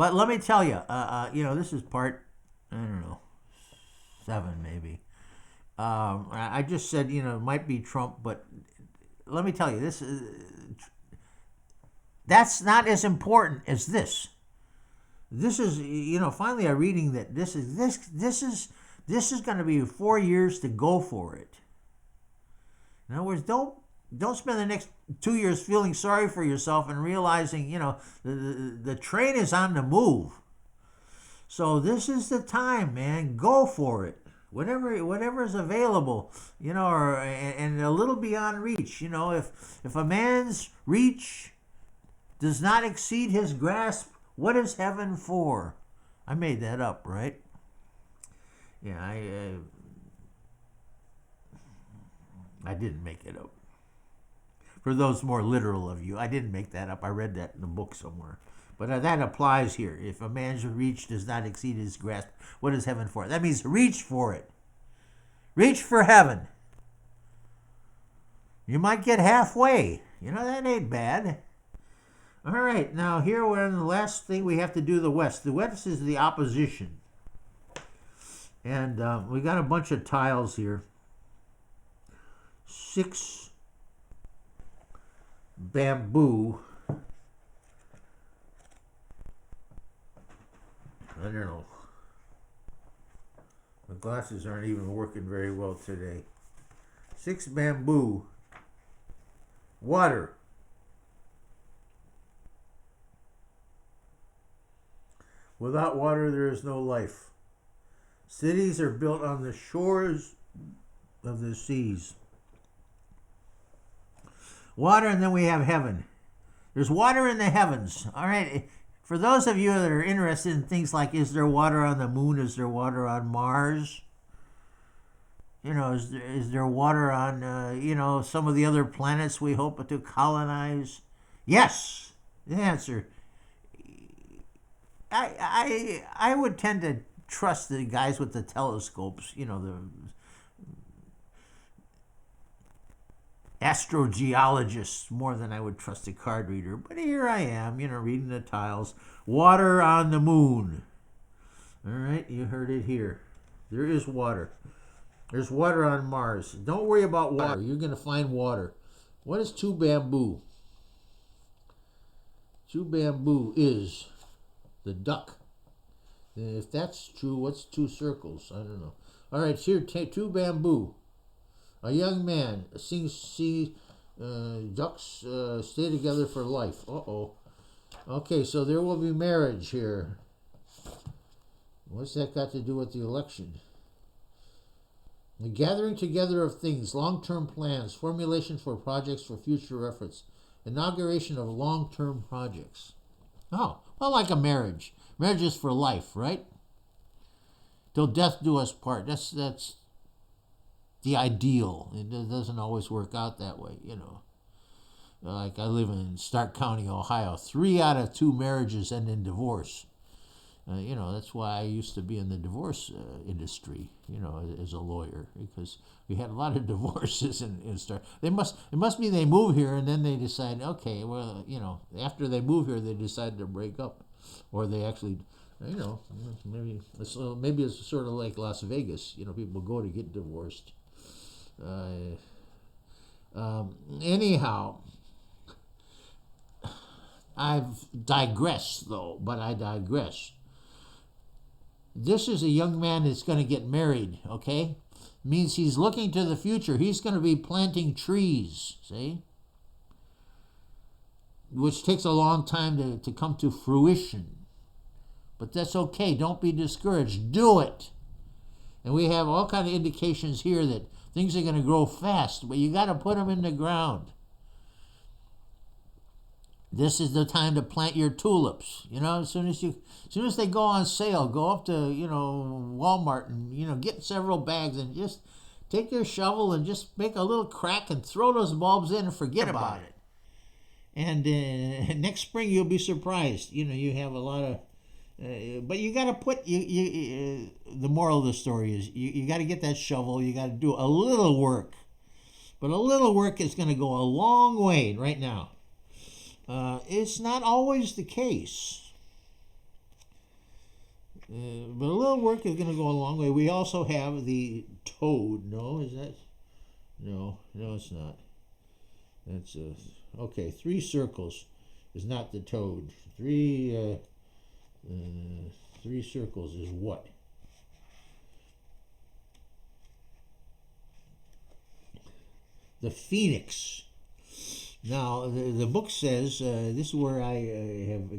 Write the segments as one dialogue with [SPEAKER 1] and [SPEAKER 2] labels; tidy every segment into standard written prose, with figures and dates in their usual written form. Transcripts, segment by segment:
[SPEAKER 1] But let me tell you, this is part, I don't know, 7 maybe. I just said, it might be Trump, but let me tell you, that's not as important as this. This is, finally I'm reading that this is going to be 4 years to go for it. In other words, don't spend the next 2 years feeling sorry for yourself and realizing, the train is on the move. So this is the time, man. Go for it. Whatever is available, and a little beyond reach. If a man's reach does not exceed his grasp, what is heaven for? I made that up, right? Yeah, I didn't make it up. For those more literal of you, I didn't make that up. I read that in a book somewhere. But that applies here. If a man's reach does not exceed his grasp, what is heaven for? That means reach for it. Reach for heaven. You might get halfway. That ain't bad. All right, now here we're in the last thing we have to do, the West. The West is the opposition. And we got a bunch of tiles here. 6 bamboo. I don't know. My glasses aren't even working very well today. 6 bamboo. Water. Without water, there is no life. Cities are built on the shores of the seas. Water, and then we have heaven. There's water in the heavens. All right. For those of you that are interested in things like, is there water on the moon? Is there water on Mars? Is there water on, some of the other planets we hope to colonize? Yes. The answer. I would tend to trust the guys with the telescopes, the astrogeologists, more than I would trust a card reader. But here I am, reading the tiles. Water on the moon. All right, you heard it here. There is water. There's water on Mars. Don't worry about water. You're going to find water. What is 2 bamboo? 2 bamboo is the duck. And if that's true, what's 2 circles? I don't know. All right, here, 2 bamboo. A young man see ducks stay together for life. Uh-oh. Okay, so there will be marriage here. What's that got to do with the election? The gathering together of things, long-term plans, formulation for projects for future efforts, inauguration of long-term projects. Oh, well, like a marriage. Marriage is for life, right? Till death do us part. That's the ideal. It doesn't always work out that way, Like I live in Stark County, Ohio. 3 out of 2 marriages end in divorce. That's why I used to be in the divorce industry, as a lawyer, because we had a lot of divorces in Stark. It must be they move here and then they decide, okay, well, after they move here, they decide to break up, or they actually, maybe it's sort of like Las Vegas. People go to get divorced. Anyhow, I've digressed though, but I digress. This is a young man that's going to get married, okay? Means he's looking to the future. He's going to be planting trees, see? Which takes a long time to come to fruition. But that's okay. Don't be discouraged. Do it. And we have all kind of indications here that things are going to grow fast, but you got to put them in the ground. This is the time to plant your tulips. As soon as they go on sale, go up to Walmart and get several bags and just take your shovel and just make a little crack and throw those bulbs in and forget about it. And next spring you'll be surprised. You have a lot of. But you got to put the moral of the story is you got to get that shovel. You got to do a little work, but a little work is going to go a long way right now. It's not always the case. But a little work is going to go a long way. We also have the toad. No, is that? No, it's not. That's okay. 3 circles is not the toad. 3 circles is what? The phoenix. Now, the book says, this is where I have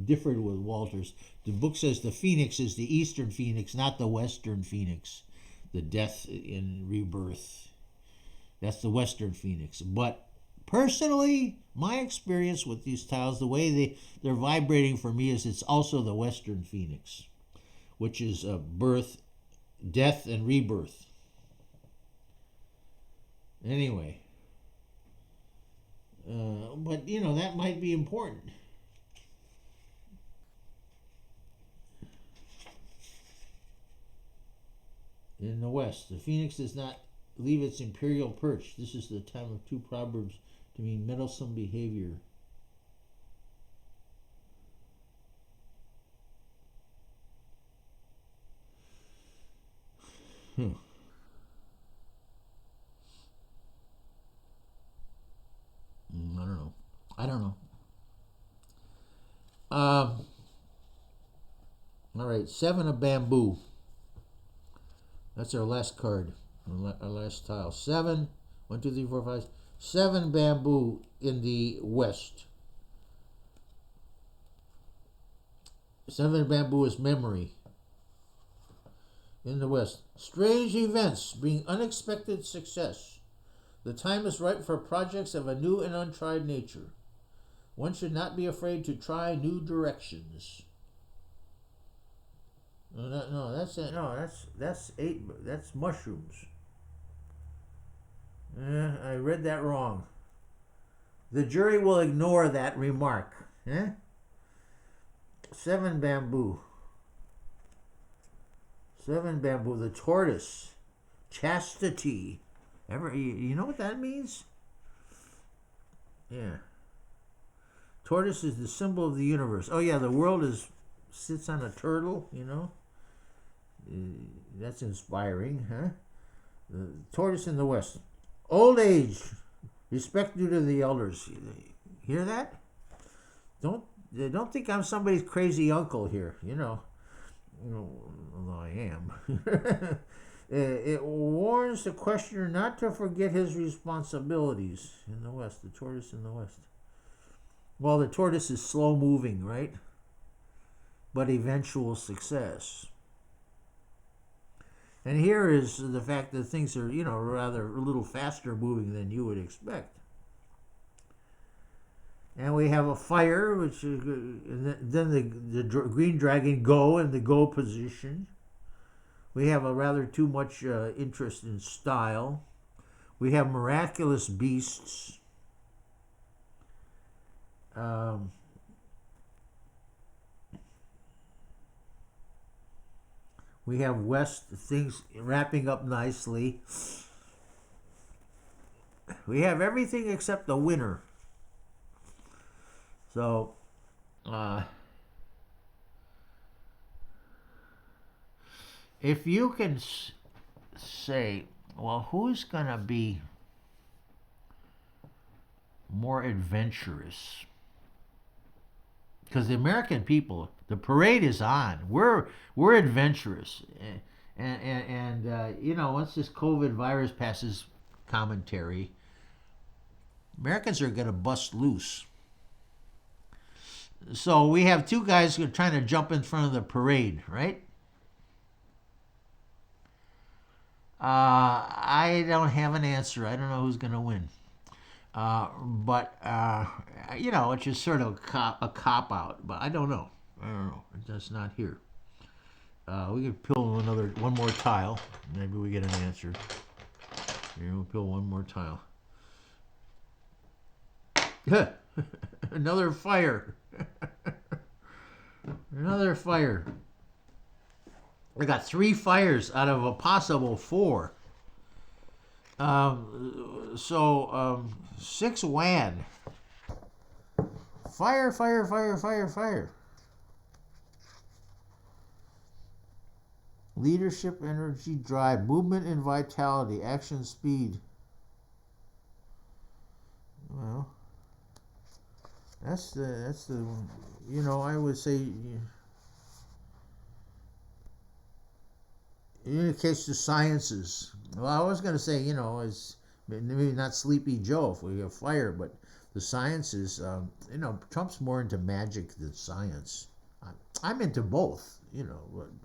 [SPEAKER 1] differed with Walters. The book says the phoenix is the eastern phoenix, not the western phoenix. The death in rebirth. That's the western phoenix. But personally, my experience with these tiles, the way they're vibrating for me is it's also the western phoenix, which is birth, death, and rebirth. Anyway. But, that might be important. In the West, the phoenix does not leave its imperial perch. This is the time of 2 proverbs to mean meddlesome behavior. I don't know. All right, 7 of bamboo. That's our last card, our last tile. 7, 1, 2, 3, 4, 5, 7 bamboo in the west. 7 bamboo is memory. In the west, strange events bring unexpected success. The time is ripe for projects of a new and untried nature. One should not be afraid to try new directions. No, that's it. No, that's 8. That's mushrooms. I read that wrong. The jury will ignore that remark. 7 bamboo. 7 bamboo. The tortoise. Chastity. You know what that means? Yeah. Tortoise is the symbol of the universe. Oh yeah, the world sits on a turtle, That's inspiring, huh? The tortoise in the west. Old age. Respect due to the elders. Hear that? Don't think I'm somebody's crazy uncle here, Although I am. It warns the questioner not to forget his responsibilities in the west. The tortoise in the west. Well, the tortoise is slow moving, right? But eventual success. And here is the fact that things are, rather a little faster moving than you would expect. And we have a fire, which then the green dragon go in the go position. We have a rather too much interest in style. We have miraculous beasts. We have west, things wrapping up nicely. We have everything except the winner. So, if you can say, well, who's going to be more adventurous? Because the American people, the parade is on. We're adventurous, and once this COVID virus passes commentary, Americans are going to bust loose. So we have 2 guys who are trying to jump in front of the parade, right? I don't have an answer. I don't know who's going to win. But it's just sort of a cop out. But I don't know. It's just not here. We could peel one more tile. Maybe we get an answer. Here, we'll peel one more tile. Another fire. Another fire. We got 3 fires out of a possible 4. 6 WAN. Fire, fire, fire, fire, fire. Leadership, energy, drive, movement and vitality, action, speed. Well, that's the I would say indicates the sciences. Well, I was going to say, is maybe not Sleepy Joe if we have fire, but the sciences, Trump's more into magic than science. I'm into both,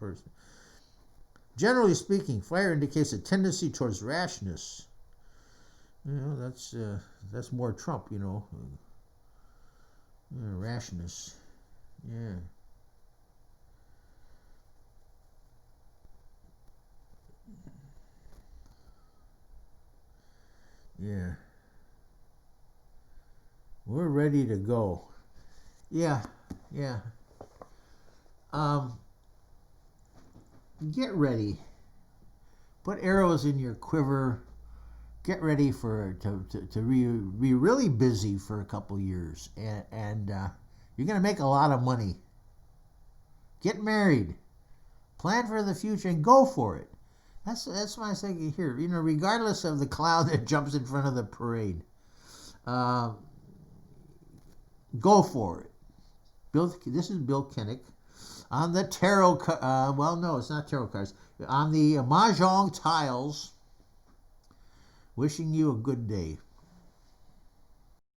[SPEAKER 1] person. Generally speaking, fire indicates a tendency towards rashness. That's more Trump, rashness. Yeah. Yeah. We're ready to go. Yeah. Yeah. Um, get ready. Put arrows in your quiver. Get ready to be really busy for a couple years, and you're going to make a lot of money. Get married. Plan for the future and go for it. That's my saying here. Regardless of the clown that jumps in front of the parade, uh, go for it. This is Bill Kinnick on the tarot. Well, no, it's not tarot cards. On the mahjong tiles. Wishing you a good day.